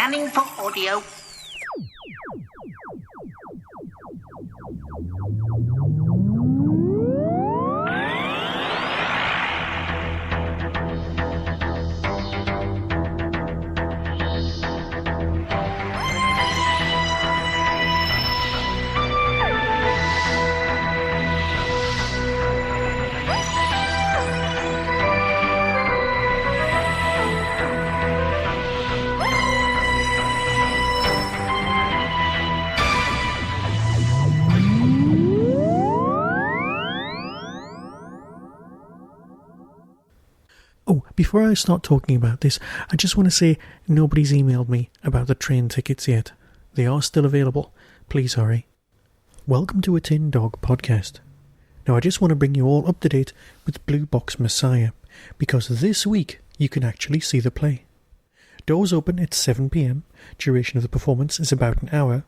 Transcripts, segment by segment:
Scanning for audio. Oh, before I start talking about this, I just want to say nobody's emailed me about the train tickets yet. They are still available. Please hurry. Welcome to a Tin Dog podcast. Now I just want to bring you all up to date with Blue Box Messiah, because this week you can actually see the play. Doors open at 7 p.m, duration of the performance is about an hour,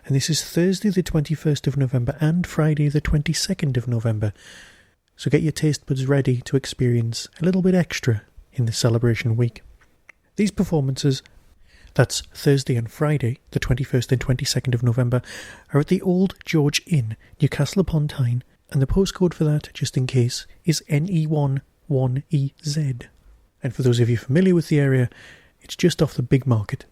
and this is Thursday the 21st of November and Friday the 22nd of November. So get your taste buds ready to experience a little bit extra in the celebration week. These performances, that's Thursday and Friday, the 21st and 22nd of November, are at the Old George Inn, Newcastle Upon Tyne, and the postcode for that, just in case, is NE11EZ. And for those of you familiar with the area, it's just off the big market.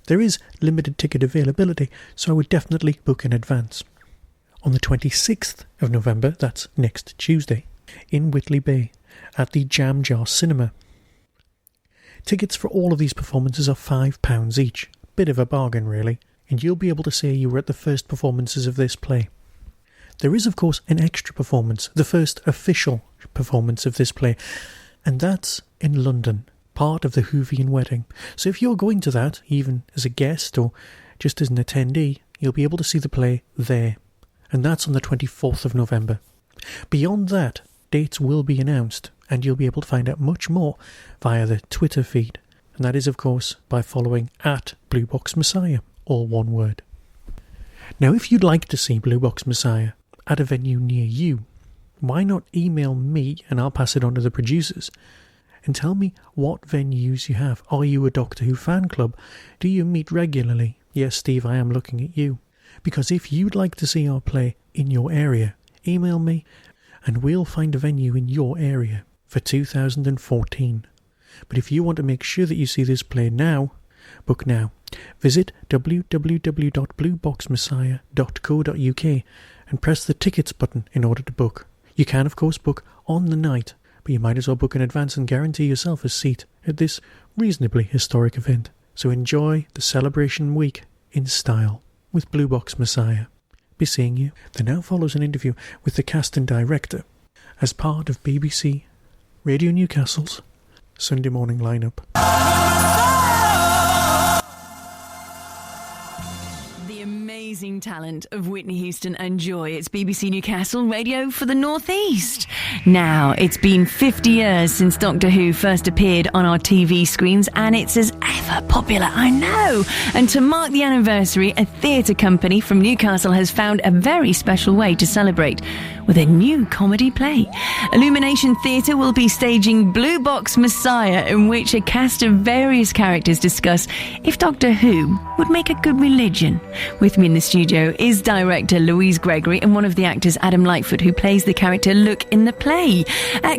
There is limited ticket availability, so I would definitely book in advance. On the 26th of November, that's next Tuesday, in Whitley Bay, at the Jam Jar Cinema. Tickets for all of these performances are £5 each. Bit of a bargain, really, and you'll be able to say you were at the first performances of this play. There is, of course, an extra performance, the first official performance of this play, and that's in London, part of the Whovian wedding. So if you're going to that, even as a guest or just as an attendee, you'll be able to see the play there. And that's on the 24th of November. Beyond that, dates will be announced, and you'll be able to find out much more via the Twitter feed. And that is, of course, by following at Blue Box Messiah, all one word. Now, if you'd like to see Blue Box Messiah at a venue near you, why not email me and I'll pass it on to the producers, and tell me what venues you have. Are you a Doctor Who fan club? Do you meet regularly? Yes, Steve, I am looking at you. Because if you'd like to see our play in your area, email me and we'll find a venue in your area for 2014. But if you want to make sure that you see this play now, book now. Visit www.blueboxmessiah.co.uk and press the tickets button in order to book. You can, of course, book on the night, but you might as well book in advance and guarantee yourself a seat at this reasonably historic event. So enjoy the celebration week in style with Blue Box Messiah. Be seeing you. There now follows an interview with the cast and director as part of BBC Radio Newcastle's Sunday morning lineup. The amazing talent of Whitney Houston and Joy. It's BBC Newcastle Radio for the North East. Now, it's been 50 years since Doctor Who first appeared on our TV screens, and it's as ever popular, I know. And to mark the anniversary, a theatre company from Newcastle has found a very special way to celebrate with a new comedy play. Illumination Theatre will be staging Blue Box Messiah, in which a cast of various characters discuss if Doctor Who would make a good religion. With me in the studio is director Louise Gregory and one of the actors, Adam Lightfoot, who plays the character Luke in the play.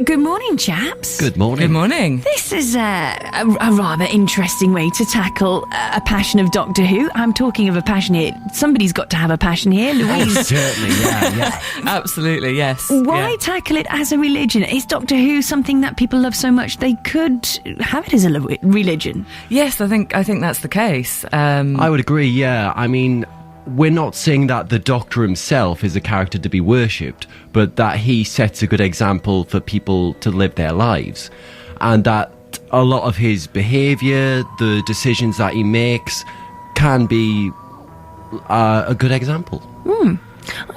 Good morning, chaps. Good morning. Good morning. This is a rather interesting way to tackle a passion of Doctor Who. I'm talking of a passion here. Somebody's got to have a passion here, Louise. Certainly, yeah. Absolutely, yes. Why tackle it as a religion? Is Doctor Who something that people love so much they could have it as a religion? Yes, I think that's the case. I would agree, yeah. I mean, we're not saying that the Doctor himself is a character to be worshipped, but that he sets a good example for people to live their lives. And that a lot of his behaviour, the decisions that he makes, can be a good example.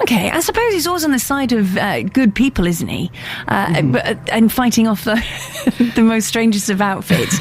Okay, I suppose he's always on the side of good people, isn't he? And fighting off the most strangest of outfits.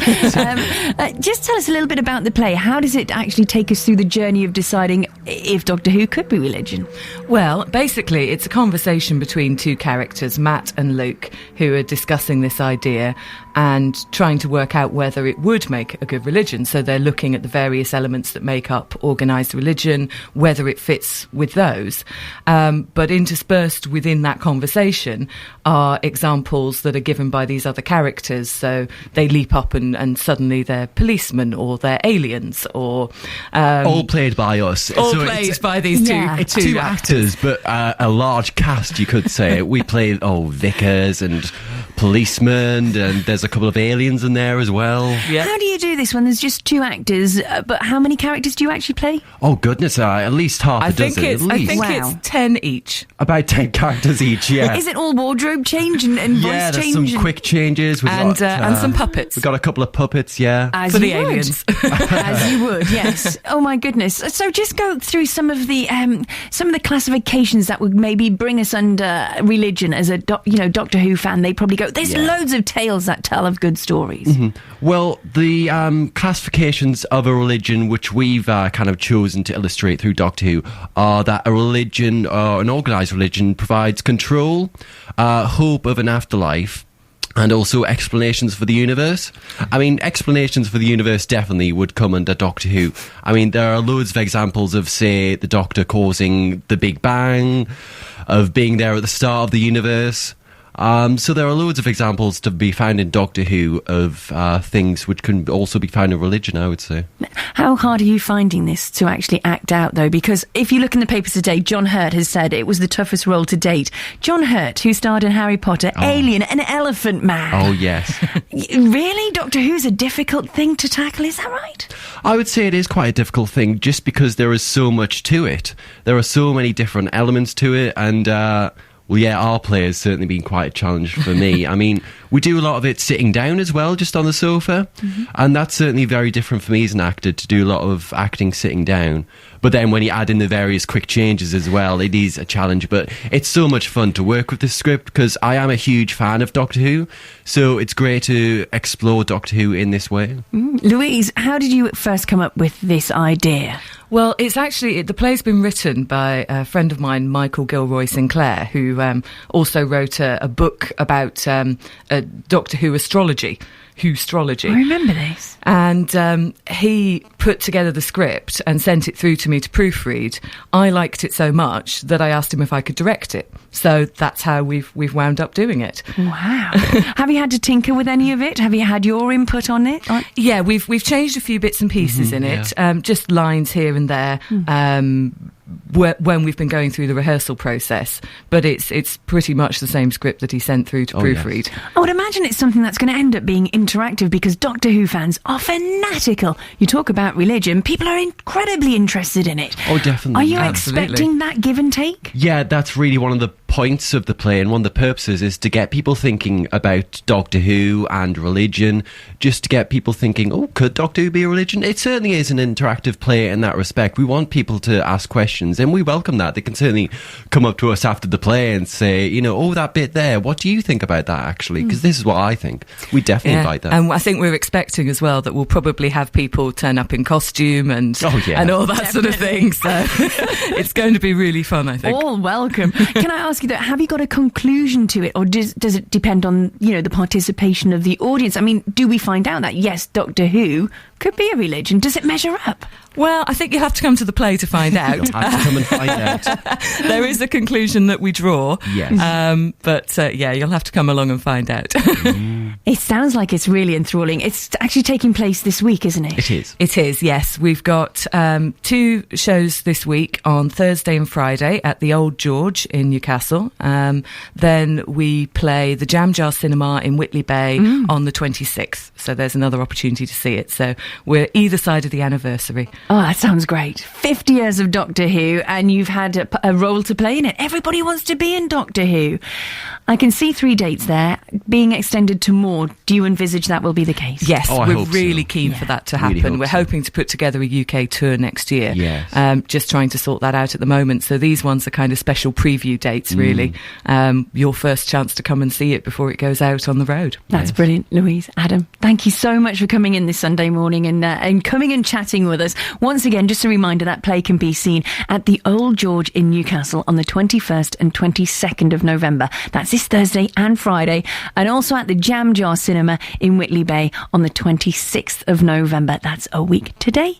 Just tell us a little bit about the play. How does it actually take us through the journey of deciding if Doctor Who could be religion? Well, basically, it's a conversation between two characters, Matt and Luke, who are discussing this idea and trying to work out whether it would make a good religion. So they're looking at the various elements that make up organised religion, whether it fits with those. But interspersed within that conversation are examples that are given by these other characters. So they leap up and suddenly they're policemen or they're aliens or... all played by us. All played by these two. It's two actors, but a large cast, you could say. We play vicars and policemen, and there's a couple of aliens in there as well. Yeah. How do you do this when there's just two actors, but how many characters do you actually play? Oh goodness, at least half a dozen. I think it's 10 each. About 10 characters each, yeah. Is it all wardrobe change and voice change? Yeah, there's some quick changes. And some puppets. We've got a couple of puppets, yeah. For the aliens. As you would, yes. Oh my goodness. So just go through some of the classifications that would maybe bring us under religion. As a Doctor Who fan, they probably go, there's loads of tales that tell of good stories. Mm-hmm. Well, the classifications of a religion which we've kind of chosen to illustrate through Doctor Who are that a religion, or an organised religion, provides control, hope of an afterlife, and also explanations for the universe. I mean, explanations for the universe definitely would come under Doctor Who. I mean, there are loads of examples of, say, the Doctor causing the Big Bang, of being there at the start of the universe. So there are loads of examples to be found in Doctor Who of things which can also be found in religion, I would say. How hard are you finding this to actually act out, though? Because if you look in the papers today, John Hurt has said it was the toughest role to date. John Hurt, who starred in Harry Potter, Alien, an Elephant Man. Oh, yes. Really? Doctor Who's a difficult thing to tackle, is that right? I would say it is quite a difficult thing, just because there is so much to it. There are so many different elements to it, and... well, yeah, our play has certainly been quite a challenge for me. I mean, we do a lot of it sitting down as well, just on the sofa. Mm-hmm. And that's certainly very different for me as an actor, to do a lot of acting sitting down. But then when you add in the various quick changes as well, it is a challenge. But it's so much fun to work with this script, because I am a huge fan of Doctor Who. So it's great to explore Doctor Who in this way. Louise, how did you first come up with this idea? Well, it's actually, the play's been written by a friend of mine, Michael Gilroy Sinclair, who also wrote a book about Doctor Who astrology. Whostrology. I remember this. And he put together the script and sent it through to me to proofread. I liked it so much that I asked him if I could direct it. So that's how we've wound up doing it. Wow. Have you had to tinker with any of it? Have you had your input on it? Yeah, we've changed a few bits and pieces in it, just lines here and there. When we've been going through the rehearsal process, but it's pretty much the same script that he sent through to proofread. Yes. I would imagine it's something that's going to end up being interactive, because Doctor Who fans are fanatical. You talk about religion, people are incredibly interested in it. Oh, definitely. Are you expecting that give and take? Yeah, that's really one of the points of the play, and one of the purposes is to get people thinking about Doctor Who and religion, just to get people thinking, oh, could Doctor Who be a religion? It certainly is an interactive play in that respect. We want people to ask questions, and we welcome that. They can certainly come up to us after the play and say, oh, that bit there, what do you think about that, actually? Because this is what I think. We definitely like that. And I think we're expecting as well that we'll probably have people turn up in costume and all that sort of thing. So it's going to be really fun, I think. All welcome. Can I ask you that, have you got a conclusion to it, or does it depend on, the participation of the audience? I mean, do we find out that, yes, Doctor Who could be a religion? Does it measure up? Well, I think you have to come to the play to find out. You'll have to come and find out. There is a conclusion that we draw. Yes. But you'll have to come along and find out. It sounds like it's really enthralling. It's actually taking place this week, isn't it? It is. It is, yes. We've got 2 shows this week on Thursday and Friday at the Old George in Newcastle. Then we play the Jam Jar Cinema in Whitley Bay on the 26th. So there's another opportunity to see it. So we're either side of the anniversary. Oh, that sounds great. 50 years of Doctor Who, and you've had a role to play in it. Everybody wants to be in Doctor Who. I can see 3 dates there, being extended to more more, do you envisage that will be the case? Yes, I we're hope really so. keen for that to happen. Really hope We're so. hoping to put together a UK tour next year. Yes. Just trying to sort that out at the moment. So these ones are kind of special preview dates, really. Your first chance to come and see it before it goes out on the road. That's brilliant. Louise, Adam, thank you so much for coming in this Sunday morning and coming and chatting with us. Once again, just a reminder that play can be seen at the Old George in Newcastle on the 21st and 22nd of November. That's this Thursday and Friday. And also at the Jam Jar Cinema in Whitley Bay on the 26th of November. That's a week today.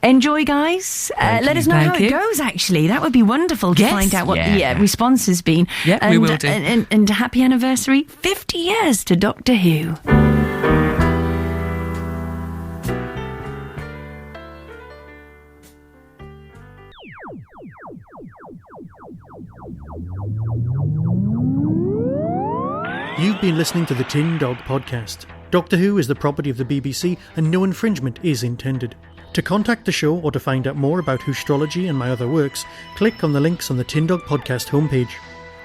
Enjoy, guys. Let us know how it goes, actually. That would be wonderful to find out what the response has been. Yeah, and, we will do. And happy anniversary, 50 years to Doctor Who. You've been listening to the Tin Dog Podcast. Doctor Who is the property of the BBC and no infringement is intended. To contact the show or to find out more about Whostrology and my other works, click on the links on the Tin Dog Podcast homepage.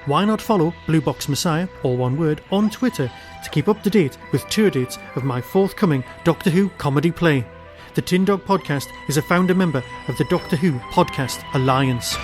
Why not follow Blue Box Messiah, all one word, on Twitter to keep up to date with tour dates of my forthcoming Doctor Who comedy play. The Tin Dog Podcast is a founder member of the Doctor Who Podcast Alliance.